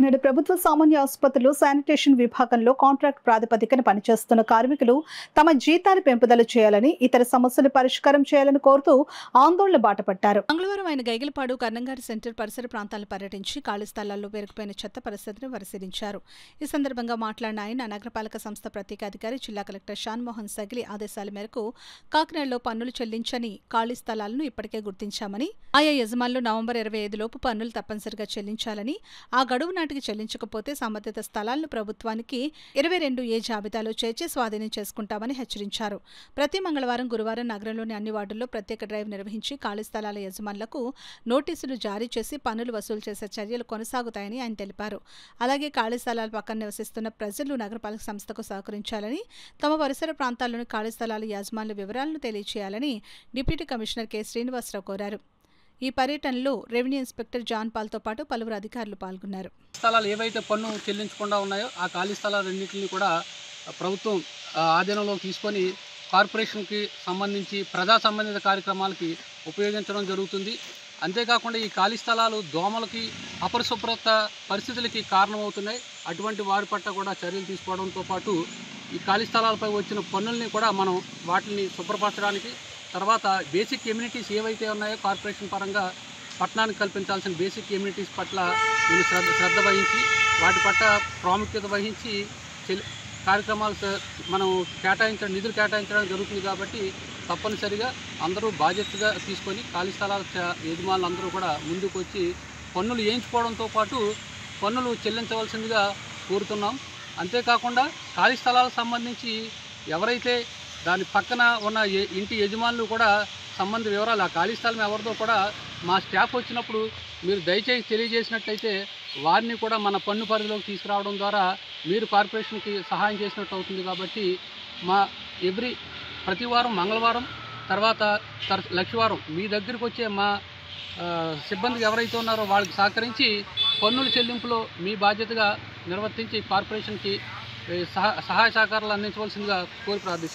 నేడు ప్రభుత్వ సామాన్య ఆసుపత్రులు శానిటేషన్ విభాగంలో కాంట్రాక్ట్ ప్రాతిపదికన పనిచేస్తున్న కార్మికులు తమ జీతాలు పెంపుదల చేయాలని, ఇతర సమస్యలు పరిష్కారం చేయాలని కోరుతూ ఆందోళన బాటపట్టారు. మంగళవారం ఆయన గైగలపాడు కర్నంగారి సెంటర్ పరిసర ప్రాంతాలను పర్యటించి ఖాళీ స్థలాల్లో పేరుకుపోయిన చెత్త పరిస్థితిని పరిశీలించారు. ఈ సందర్భంగా మాట్లాడిన ఆయన నగరపాలక సంస్థ ప్రత్యేక అధికారి జిల్లా కలెక్టర్ షాన్మోహన్ సగిలి ఆదేశాల మేరకు కాకినాడలో పన్నులు చెల్లించని ఖాళీ స్థలాలను ఇప్పటికే గుర్తించామని, ఆయా యజమానులు నవంబర్ 25 లోపు పన్నులు తప్పనిసరిగా చెల్లించాలని, ఆ గడువు నాటికి చెల్లించకపోతే సంబంధిత స్థలాలను ప్రభుత్వానికి 22A జాబితాలో చేర్చి స్వాధీనం చేసుకుంటామని హెచ్చరించారు. ప్రతి మంగళవారం, గురువారం నగరంలోని అన్ని వార్డుల్లో ప్రత్యేక డ్రైవ్ నిర్వహించి ఖాళీ స్థలాల యజమానులకు నోటీసులు జారీ చేసి పన్నులు వసూలు చేసే చర్యలు కొనసాగుతాయని ఆయన తెలిపారు. అలాగే ఖాళీ స్థలాల పక్కన నివసిస్తున్న ప్రజలు నగరపాలక సంస్థకు సహకరించాలని, తమ పరిసర ప్రాంతాల్లోని ఖాళీ స్థలాల యజమానుల వివరాలను తెలియజేయాలని డిప్యూటీ కమిషనర్ కె శ్రీనివాసరావు కోరారు. ఈ పర్యటనలో రెవెన్యూ ఇన్స్పెక్టర్ జాన్ పాల్తో పాటు పలువురు అధికారులు పాల్గొన్నారు. స్థలాలు ఏవైతే పన్ను చెల్లించకుండా ఉన్నాయో ఆ ఖాళీ స్థలాలన్నింటినీ కూడా ప్రభుత్వం ఆధీనంలోకి తీసుకొని కార్పొరేషన్కి సంబంధించి ప్రజా సంబంధిత కార్యక్రమాలకి ఉపయోగించడం జరుగుతుంది. అంతేకాకుండా ఈ ఖాళీ స్థలాలు దోమలకి, అపరిశుభ్రత పరిస్థితులకి కారణమవుతున్నాయి. అటువంటి వారి పట్ల కూడా చర్యలు తీసుకోవడంతో పాటు ఈ ఖాళీ స్థలాలపై వచ్చిన పన్నుల్ని కూడా మనం వాటిని శుభ్రపరచడానికి, తర్వాత బేసిక్ ఎమ్యూనిటీస్ ఏవైతే ఉన్నాయో కార్పొరేషన్ పరంగా పట్టణానికి కల్పించాల్సిన బేసిక్ ఎమ్యూనిటీస్ పట్ల నేను శ్రద్ధ వహించి వాటి పట్ల ప్రాముఖ్యత వహించి కార్యక్రమాలు మనం నిధులు కేటాయించడం జరుగుతుంది. కాబట్టి తప్పనిసరిగా అందరూ బాధ్యతగా తీసుకొని ఖాళీ స్థలాల యజమానులు అందరూ కూడా ముందుకు వచ్చి పన్నులు వేయించుకోవడంతో పాటు పన్నులు చెల్లించవలసిందిగా కోరుతున్నాం. అంతేకాకుండా ఖాళీ స్థలాలకు సంబంధించి ఎవరైతే దాని పక్కన ఉన్న ఇంటి యజమానులు కూడా సంబంధ వివరాలు, ఆ ఖాళీ స్థలం ఎవరితో కూడా మా స్టాఫ్ వచ్చినప్పుడు మీరు దయచేసి తెలియజేసినట్లయితే వారిని కూడా మన పన్ను పరిధిలోకి తీసుకురావడం ద్వారా మీరు కార్పొరేషన్కి సహాయం చేసినట్టు అవుతుంది. కాబట్టి ప్రతి వారం మంగళవారం తర్వాత లక్షవారం మీ దగ్గరికి వచ్చే మా సిబ్బందికి ఎవరైతే ఉన్నారో వాళ్ళకి సహకరించి పన్నుల చెల్లింపులో మీ బాధ్యతగా నిర్వర్తించి కార్పొరేషన్కి సహాయ సహకారాలు అందించవలసిందిగా కోరి ప్రార్థిస్తున్నాను.